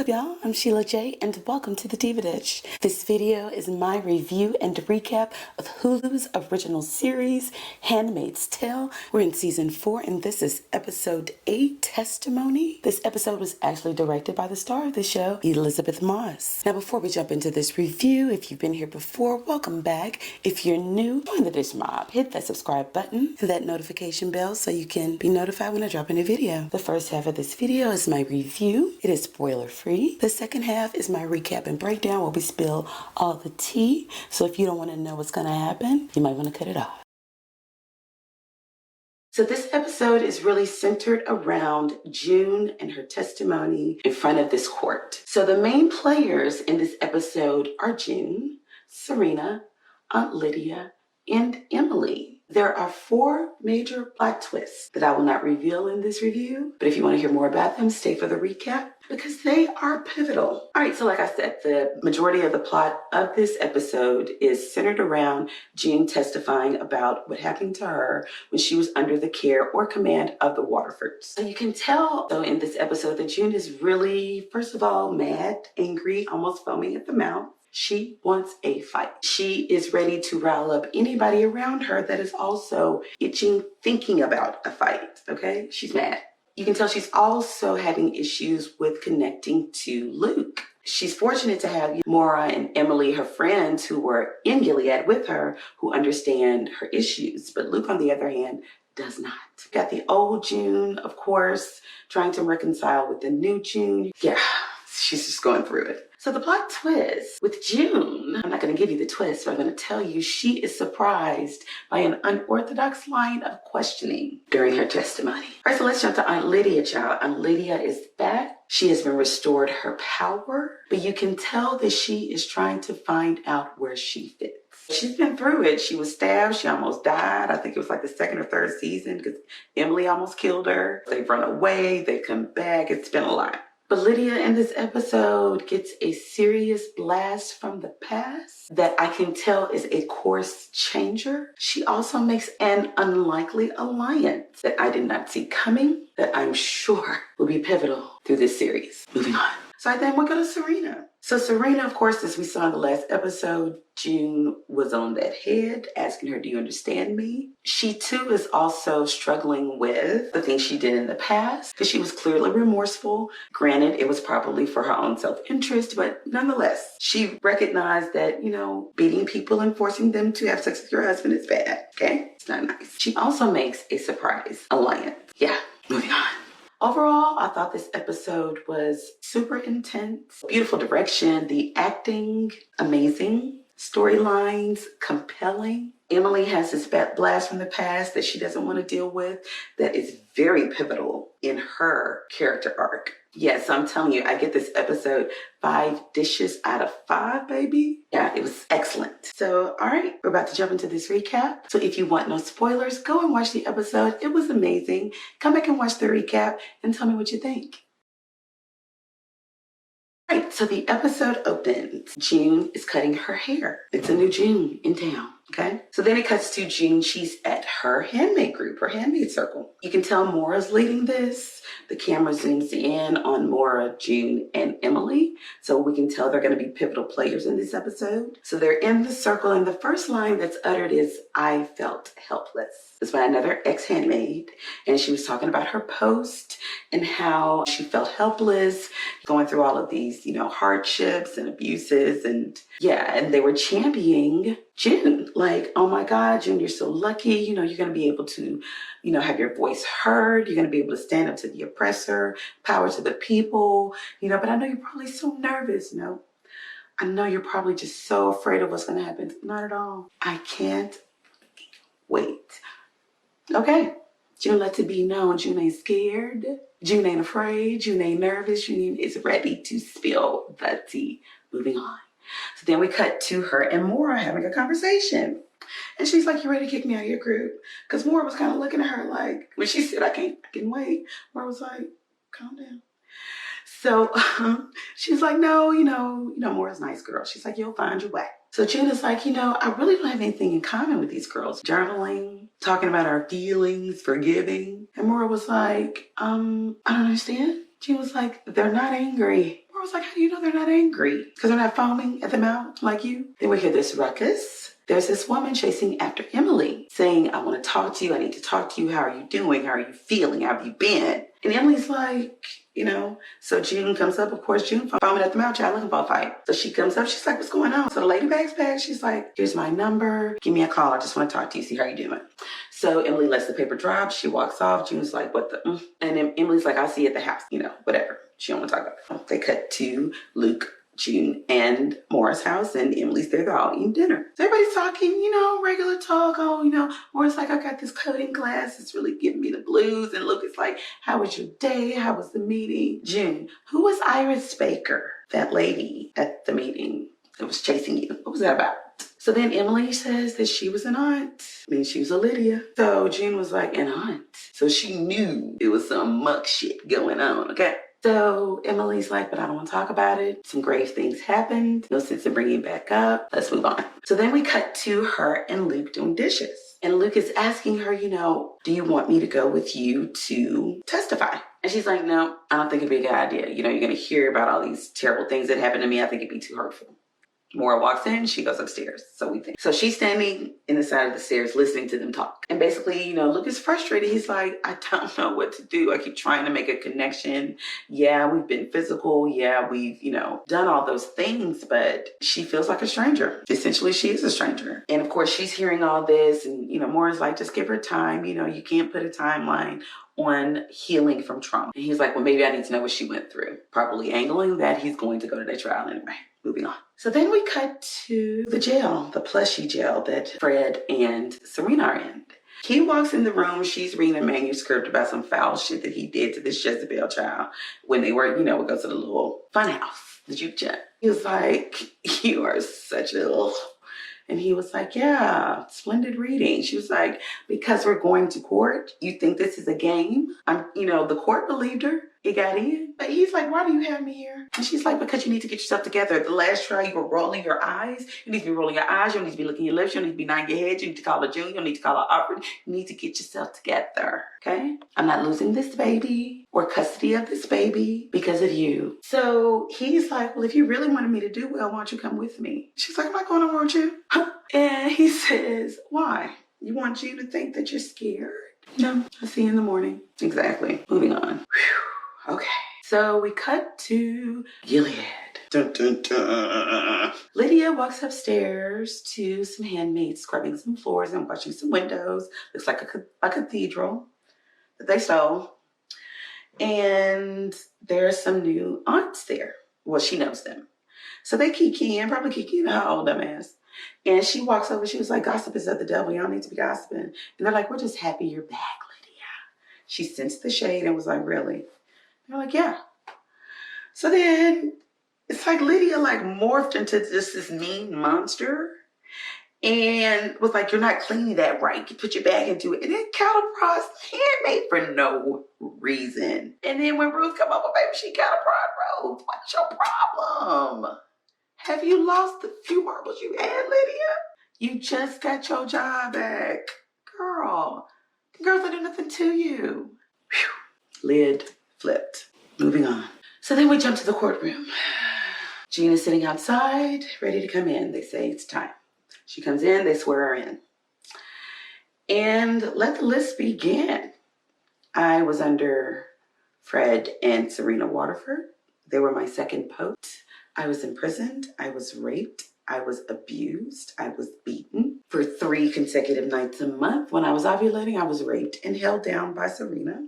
up, y'all? I'm Sheila J, and welcome to the Diva Dish. This video is my review and recap of Hulu's original series, Handmaid's Tale. We're in season 4, and this is episode 8, Testimony. This episode was actually directed by the star of the show, Elizabeth Moss. Now, before we jump into this review, if you've been here before, welcome back. If you're new, join the Dish Mob. Hit that subscribe button and that notification bell so you can be notified when I drop a new video. The first half of this video is my review. It is spoiler-free. The second half is my recap and breakdown where we spill all the tea. So if you don't want to know what's going to happen, you might want to cut it off. So this episode is really centered around June and her testimony in front of this court. So the main players in this episode are June, Serena, Aunt Lydia, and Emily. There are 4 major plot twists that I will not reveal in this review, but if you want to hear more about them, stay for the recap because they are pivotal. All right, so like I said, the majority of the plot of this episode is centered around June testifying about what happened to her when she was under the care or command of the Waterfords. So you can tell, though, in this episode that June is really, first of all, mad, angry, almost foaming at the mouth. She wants a fight. She is ready to rile up anybody around her that is also itching, thinking about a fight, okay? She's mad. You can tell she's also having issues with connecting to Luke. She's fortunate to have Maura and Emily, her friends, who were in Gilead with her, who understand her issues. But Luke, on the other hand, does not. Got the old June, of course, trying to reconcile with the new June. Yeah, she's just going through it. So the plot twist with June, I'm not going to give you the twist, but I'm going to tell you she is surprised by an unorthodox line of questioning during her testimony. All right, so let's jump to Aunt Lydia, child. Aunt Lydia is back. She has been restored her power, but you can tell that she is trying to find out where she fits. She's been through it. She was stabbed. She almost died. I think it was like the 2nd or 3rd season because Emily almost killed her. They've run away. They've come back. It's been a lot. But Lydia in this episode gets a serious blast from the past that I can tell is a course changer. She also makes an unlikely alliance that I did not see coming, that I'm sure will be pivotal through this series. Moving on. So then we go to Serena. So Serena, of course, as we saw in the last episode, June was on that head, asking her, do you understand me? She, too, is also struggling with the things she did in the past, because she was clearly remorseful. Granted, it was probably for her own self-interest, but nonetheless, she recognized that, beating people and forcing them to have sex with your husband is bad, okay? It's not nice. She also makes a surprise alliance. Yeah, moving on. Overall, I thought this episode was super intense, beautiful direction, the acting, amazing, storylines, compelling. Emily has this blast from the past that she doesn't want to deal with that is very pivotal in her character arc. Yes, I'm telling you, I get this episode 5 dishes out of 5, baby. Yeah, it was excellent. So, all right, we're about to jump into this recap. So if you want no spoilers, go and watch the episode. It was amazing. Come back and watch the recap and tell me what you think. All right, so the episode opens. June is cutting her hair. It's a new June in town. Okay, so then it cuts to June. She's at her handmaid group, her handmaid circle. You can tell Maura's leading this. The camera zooms in on Maura, June, and Emily. So we can tell they're going to be pivotal players in this episode. So they're in the circle, and the first line that's uttered is, I felt helpless. It's by another ex-handmaid, and she was talking about her post and how she felt helpless, going through all of these, hardships and abuses, and they were championing June. Like, oh my God, June, you're so lucky. You're going to be able to, have your voice heard. You're going to be able to stand up to the oppressor, power to the people, but I know you're probably so nervous. No, I know you're probably just so afraid of what's going to happen. Not at all. I can't wait. Okay. June lets it be known. June ain't scared. June ain't afraid. June ain't nervous. June is ready to spill the tea. Moving on. So then we cut to her and Maura having a conversation. And she's like, you ready to kick me out of your group? Because Maura was kind of looking at her like, when she said, I can wait. Maura was like, calm down. So she's like, no, Maura's a nice girl. She's like, you'll find your way. So June is like, I really don't have anything in common with these girls. Journaling, talking about our feelings, forgiving. And Maura was like, I don't understand. June was like, they're not angry. Maura was like, how do you know they're not angry? Because they're not foaming at the mouth like you. Then we hear this ruckus. There's this woman chasing after Emily, saying, I want to talk to you. I need to talk to you. How are you doing? How are you feeling? How have you been? And Emily's like, so June comes up. Of course, June foaming at the mouth, child, looking for a fight. So she comes up. She's like, what's going on? So the lady bags back. She's like, here's my number. Give me a call. I just want to talk to you, see how you're doing. So Emily lets the paper drop. She walks off. June's like, what the? And then Emily's like, I'll see you at the house. Whatever. She don't want to talk about it. They cut to Luke, June, and Maura's house, and Emily's there. They're all eating dinner. So everybody's talking, regular talk. Maura's like, I got this coding class. It's really giving me the blues. And Luke is like, how was your day? How was the meeting? June, who was Iris Baker? That lady at the meeting that was chasing you. What was that about? So then Emily says that she was an aunt. She was a Lydia. So June was like, an aunt. So she knew it was some muck shit going on, okay? So Emily's like, but I don't want to talk about it. Some grave things happened. No sense in bringing it back up. Let's move on. So then we cut to her and Luke doing dishes. And Luke is asking her, do you want me to go with you to testify? And she's like, no, I don't think it'd be a good idea. You're going to hear about all these terrible things that happened to me. I think it'd be too hurtful. Maura walks in, she goes upstairs. So she's standing in the side of the stairs listening to them talk. And basically, Luke is frustrated. He's like, I don't know what to do. I keep trying to make a connection. Yeah, we've been physical. Yeah, we've, done all those things, but she feels like a stranger. Essentially, she is a stranger. And of course, she's hearing all this. And, Maura's like, just give her time. You can't put a timeline on healing from trauma. And he's like, well, maybe I need to know what she went through. Probably angling that he's going to go to that trial anyway. Moving on. So then we cut to the jail, the plushy jail that Fred and Serena are in. He walks in the room. She's reading a manuscript about some foul shit that he did to this Jezebel child when they were, would go to the little fun house, the juke joint. He was like, you are such a... And he was like, yeah, splendid reading. She was like, because we're going to court, you think this is a game? The court believed her. It got in. But he's like, why do you have me here? And she's like, because you need to get yourself together. The last trial, you were rolling your eyes. You need to be rolling your eyes. You don't need to be licking your lips. You don't need to be nodding your head. You need to call a June. You don't need to call an Alfred. You need to get yourself together. Okay? I'm not losing this baby or custody of this baby because of you. So he's like, well, if you really wanted me to do well, why don't you come with me? She's like, am I going to want you? And he says, why? You want you to think that you're scared? No, I'll see you in the morning. Exactly. Moving on. Whew. Okay. So we cut to Gilead. Dun, dun, dun. Lydia walks upstairs to some handmaids scrubbing some floors and washing some windows. Looks like a cathedral that they stole. And there are some new aunts there. Well, she knows them. So they kikiing, probably kikiing her old dumbass. And she walks over. She was like, gossip is of the devil. Y'all need to be gossiping. And they're like, we're just happy you're back, Lydia. She sensed the shade and was like, really? They're like, yeah. So then it's like Lydia morphed into just this mean monster and was like, you're not cleaning that right. You put your bag into it. And then counterprods the handmaid for no reason. And then when Ruth come over, baby, she counterprod Ruth. What's your problem? Have you lost the few marbles you had, Lydia? You just got your job back. Girl, the girls don't do nothing to you. Whew. Lid flipped. Moving on. So then we jump to the courtroom. Jean is sitting outside, ready to come in. They say it's time. She comes in, they swear her in. And let the list begin. I was under Fred and Serena Waterford. They were my second pote. I was imprisoned. I was raped. I was abused. I was beaten for 3 consecutive nights a month. When I was ovulating, I was raped and held down by Serena.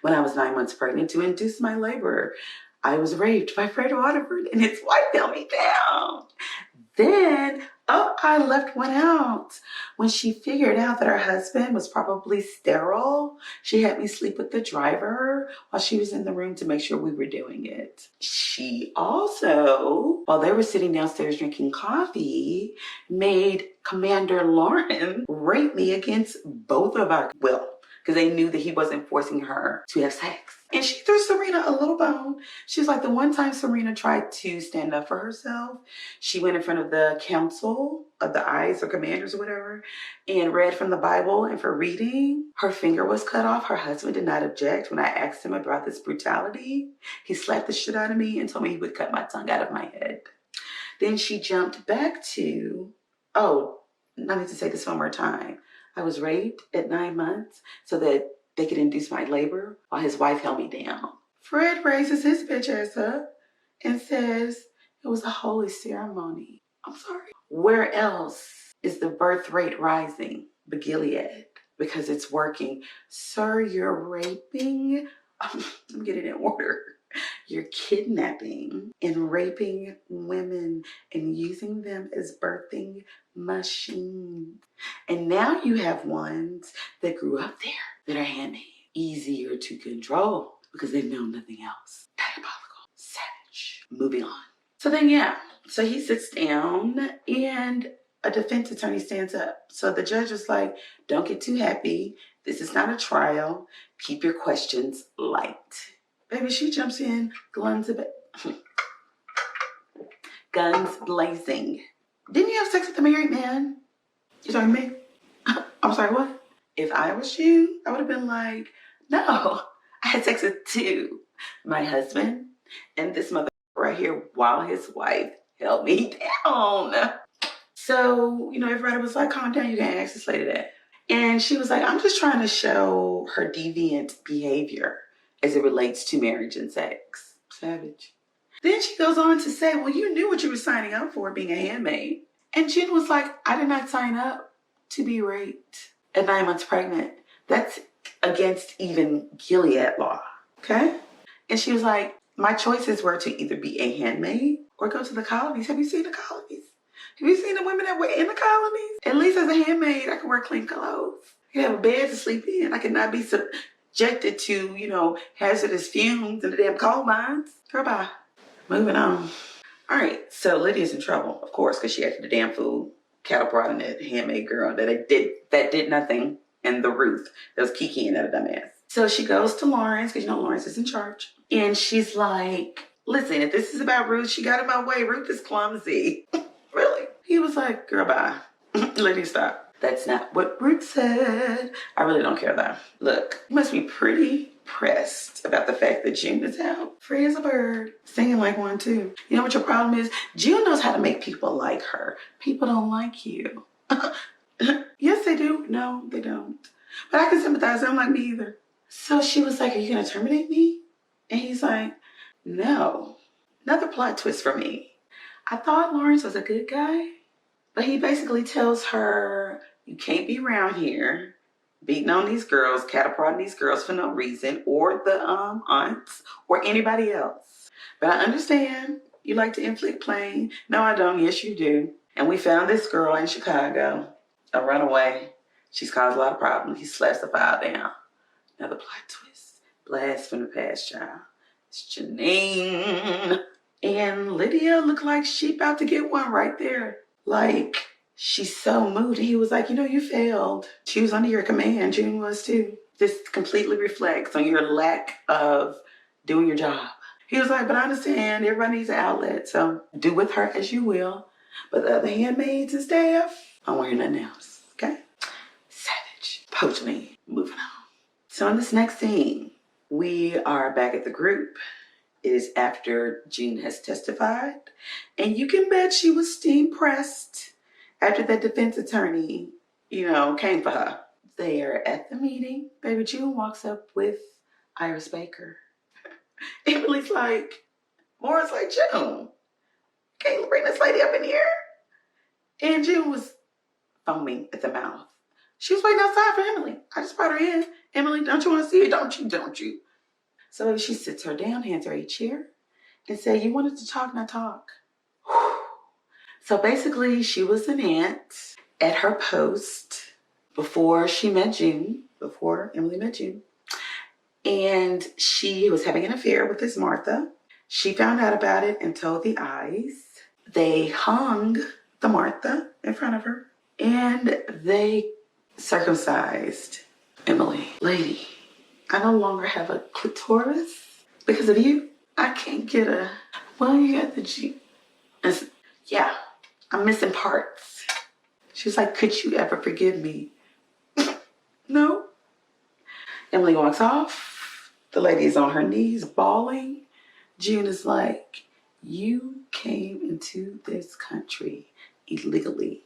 When I was 9 months pregnant to induce my labor, I was raped by Fred Waterford and his wife held me down. Then, I left one out. When she figured out that her husband was probably sterile, she had me sleep with the driver while she was in the room to make sure we were doing it. She also, while they were sitting downstairs drinking coffee, made Commander Lauren rape me against both of our, because they knew that he wasn't forcing her to have sex. And she threw Serena a little bone. She was like, the one time Serena tried to stand up for herself, she went in front of the council of the eyes or commanders or whatever and read from the Bible. And for reading, her finger was cut off. Her husband did not object. When I asked him about this brutality, he slapped the shit out of me and told me he would cut my tongue out of my head. Then she jumped back to, oh, I need to say this one more time. I was raped at 9 months so that they could induce my labor while his wife held me down. Fred raises his bitch ass up and says it was a holy ceremony. I'm sorry. Where else is the birth rate rising but Gilead? Because it's working. Sir, you're raping. I'm getting in order. You're kidnapping and raping women and using them as birthing machines. And now you have ones that grew up there that are handmade, easier to control because they've known nothing else. Diabolical, savage. Moving on. So then, yeah. So he sits down and a defense attorney stands up. So the judge is like, don't get too happy. This is not a trial. Keep your questions light. Baby, she jumps in, guns blazing. Didn't you have sex with a married man? You talking to me? I'm sorry, what? If I was you, I would have been like, no, I had sex with two. My husband and this mother right here while his wife held me down. So, everybody was like, calm down, you can't ask this lady that. And she was like, I'm just trying to show her deviant behavior as it relates to marriage and sex. Savage. Then she goes on to say, well, you knew what you were signing up for being a handmaid. And Jen was like, I did not sign up to be raped at 9 months pregnant. That's against even Gilead law. Okay? And she was like, my choices were to either be a handmaid or go to the colonies. Have you seen the colonies? Have you seen the women that were in the colonies? At least as a handmaid, I could wear clean clothes. I could have a bed to sleep in. I could not be subjected to, hazardous fumes in the damn coal mines. Girl, bye. Moving on. All right, so Lydia's in trouble, of course, because she acted a damn fool. Cattle prodding that handmaid girl that did nothing, and the Ruth that was kikiing at a dumbass. So she goes to Lawrence, because Lawrence is in charge. And she's like, listen, if this is about Ruth, she got in my way. Ruth is clumsy. Really? He was like, girl, bye. Lydia, stop. That's not what Ruth said. I really don't care, though. Look, you must be pretty pressed about the fact that June is out. Free as a bird. Singing like one, too. You know what your problem is? June knows how to make people like her. People don't like you. Yes, they do. No, they don't. But I can sympathize. They don't like me either. So she was like, are you going to terminate me? And he's like, no. Another plot twist for me. I thought Lawrence was a good guy, but he basically tells her, you can't be around here beating on these girls, catapulting these girls for no reason, or the aunts, or anybody else. But I understand you like to inflict pain. No, I don't. Yes, you do. And we found this girl in Chicago, a runaway. She's caused a lot of problems. He slaps the file down. Another plot twist. Blast from the past, child. It's Janine. And Lydia looked like she about to get one right there. Like, she's so moody. He was like, you failed. She was under your command. June was too. This completely reflects on your lack of doing your job. He was like, but I understand. Everybody needs an outlet. So do with her as you will. But the other handmaids and staff, I don't want to hear nothing else. Okay? Savage. Poach me. Moving on. So in this next scene, we are back at the group. It is after June has testified. And you can bet she was steam pressed after that defense attorney, came for her. They are at the meeting. Baby June walks up with Iris Baker. Emily's like, Maura's like, June, can't you bring this lady up in here? And June was foaming at the mouth. She was waiting outside for Emily. I just brought her in. Emily, don't you want to see her? Don't you? So she sits her down, hands her a chair, and said, you wanted to talk, now talk. Whew. So basically, she was an aunt at her post before Emily met June. And she was having an affair with this Martha. She found out about it and told the eyes. They hung the Martha in front of her, and they circumcised Emily, lady, I no longer have a clitoris because of you. I can't get a, well, you got the G. Yeah, I'm missing parts. She was like, could you ever forgive me? No. Emily walks off. The lady is on her knees bawling. June is like, you came into this country illegally,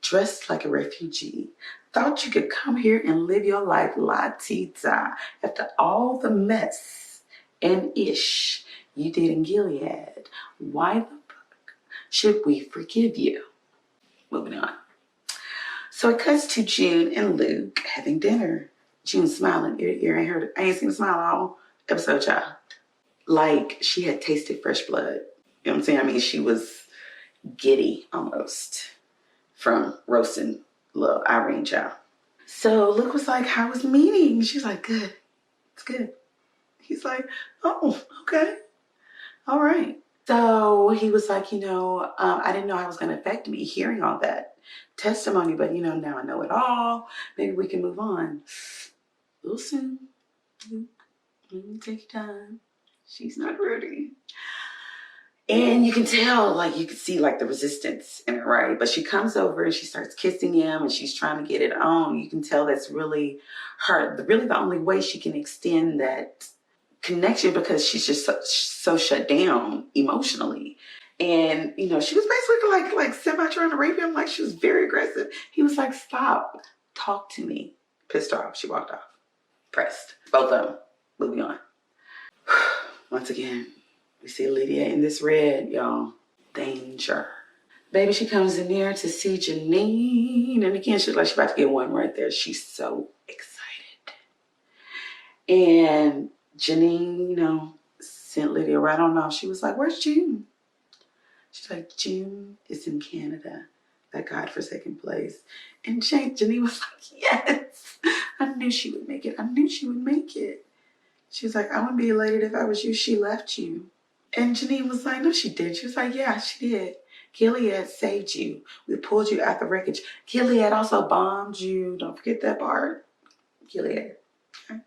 dressed like a refugee, thought you could come here and live your life la-ti-ta after all the mess and ish you did in Gilead. Why the fuck should we forgive you? Moving on. So it cuts to June and Luke having dinner. June smiling ear to ear. I ain't seen her smile all episode, y'all. Like she had tasted fresh blood. You know what I'm saying? I mean, she was giddy almost from roasting little Irene, child. So Luke was like, how was the meeting? She's like, good. It's good. He's like, oh, okay. All right. So he was like, I didn't know how it was going to affect me hearing all that testimony, but, now I know it all. Maybe we can move on. A little soon. Luke, take your time. She's not ready. And you can tell, you can see, the resistance in her, right? But she comes over and she starts kissing him and she's trying to get it on. You can tell that's really really the only way she can extend that connection because she's just so shut down emotionally. And, she was basically like semi trying to rape him. Like she was very aggressive. He was like, stop, talk to me. Pissed her off. She walked off. Pressed. Both of them. Moving on. Once again, we see Lydia in this red, y'all. Danger. Baby, she comes in there to see Janine. And again, she's like, she's about to get one right there. She's so excited. And Janine, sent Lydia right on off. She was like, where's June? She's like, June is in Canada, that godforsaken place. And Janine was like, yes, I knew she would make it. I knew she would make it. She was like, I wouldn't be elated if I was you. She left you. And Janine was like, no, she did. She was like, yeah, she did. Gilead saved you. We pulled you out the wreckage. Gilead also bombed you. Don't forget that part. Gilead. Okay.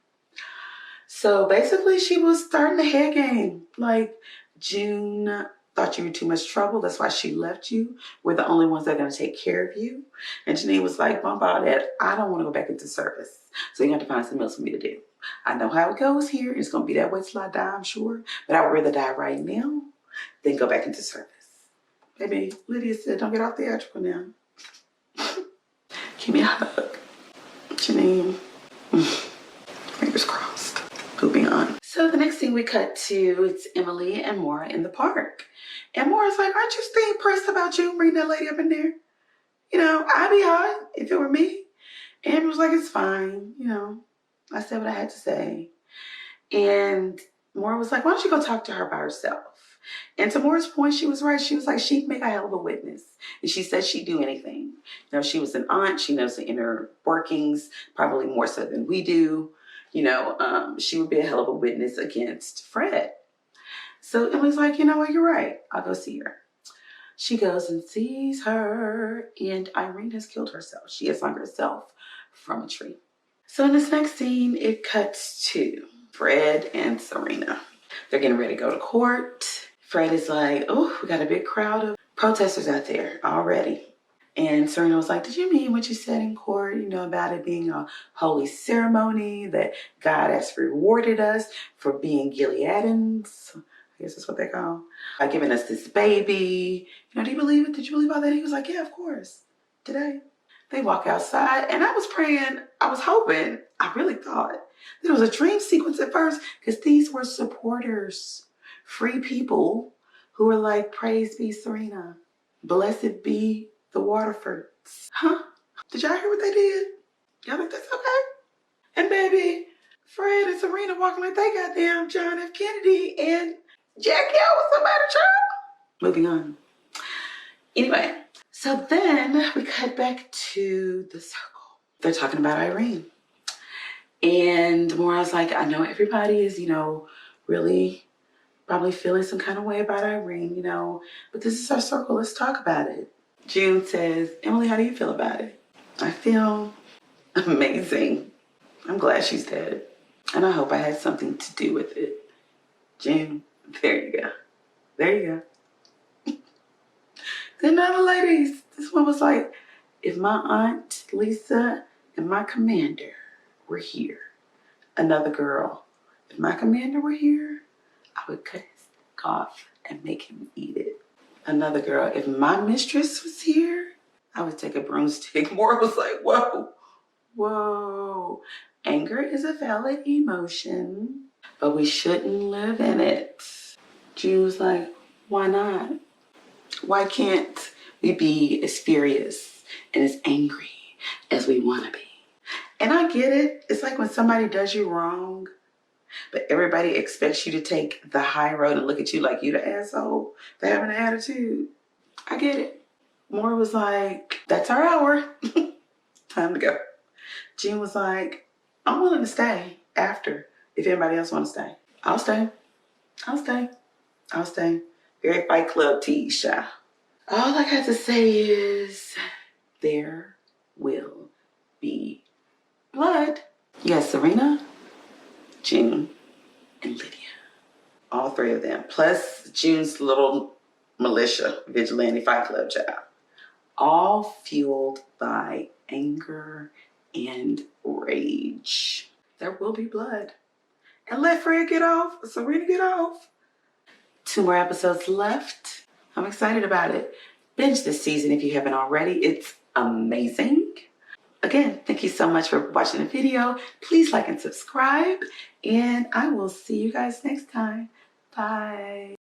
So basically, she was starting the head game. Like, June thought you were too much trouble. That's why she left you. We're the only ones that are going to take care of you. And Janine was like, bump all that. I don't want to go back into service. So you have to find something else for me to do. I know how it goes here. It's going to be that way till I die, I'm sure. But I would rather die right now than go back into service. Baby, Lydia said, don't get off theatrical now. Give me a hug. Janine. Fingers crossed. Moving on. So the next thing we cut to, it's Emily and Maura in the park. And Maura's like, aren't you still impressed about you bringing that lady up in there? I'd be hot if it were me. And Emily was like, it's fine. I said what I had to say. And Maura was like, why don't you go talk to her by herself? And to Maura's point, she was right. She was like, she'd make a hell of a witness. And she said she'd do anything. She was an aunt. She knows the inner workings, probably more so than we do. She would be a hell of a witness against Fred. So Emily's like, you know what? You're right. I'll go see her. She goes and sees her. And Irene has killed herself. She has hung herself from a tree. So in this next scene, it cuts to Fred and Serena. They're getting ready to go to court. Fred is like, oh, we got a big crowd of protesters out there already. And Serena was like, did you mean what you said in court, about it being a holy ceremony, that God has rewarded us for being Gileadans? I guess that's what they call. By giving us this baby. Do you believe it? Did you believe all that? He was like, yeah, of course. Today. They walk outside, and I was praying, I was hoping, I really thought that it was a dream sequence at first, because these were supporters, free people who were like, praise be Serena. Blessed be the Waterfords. Huh? Did y'all hear what they did? Y'all think that's okay? And baby, Fred and Serena walking like they goddamn John F. Kennedy and Jack Hill was somebody child. Moving on. Anyway, so then we cut back to the circle. They're talking about Irene. And Maura's like, I know everybody is, really probably feeling some kind of way about Irene, but this is our circle. Let's talk about it. June says, Emily, how do you feel about it? I feel amazing. I'm glad she's dead. And I hope I had something to do with it. June, there you go. There you go. Then the other ladies, this one was like, if my aunt Lisa and my commander were here, another girl, if my commander were here, I would cut his dick off and make him eat it. Another girl, if my mistress was here, I would take a broomstick. More was like, whoa, whoa. Anger is a valid emotion, but we shouldn't live in it. June was like, why not? Why can't we be as furious and as angry as we want to be? And I get it. It's like when somebody does you wrong, but everybody expects you to take the high road and look at you like you the asshole for having an attitude. I get it. Moore was like, that's our hour. Time to go. Jean was like, I'm willing to stay after if anybody else want to stay. I'll stay. I'll stay. I'll stay. Very Fight Club tease, child. All I got to say is there will be blood. Yes, Serena, June, and Lydia. All three of them. Plus June's little militia, vigilante Fight Club child. All fueled by anger and rage. There will be blood. And let Fred get off. Serena get off. 2 more episodes left. I'm excited about it. Binge this season if you haven't already. It's amazing. Again, thank you so much for watching the video. Please like and subscribe. And I will see you guys next time. Bye.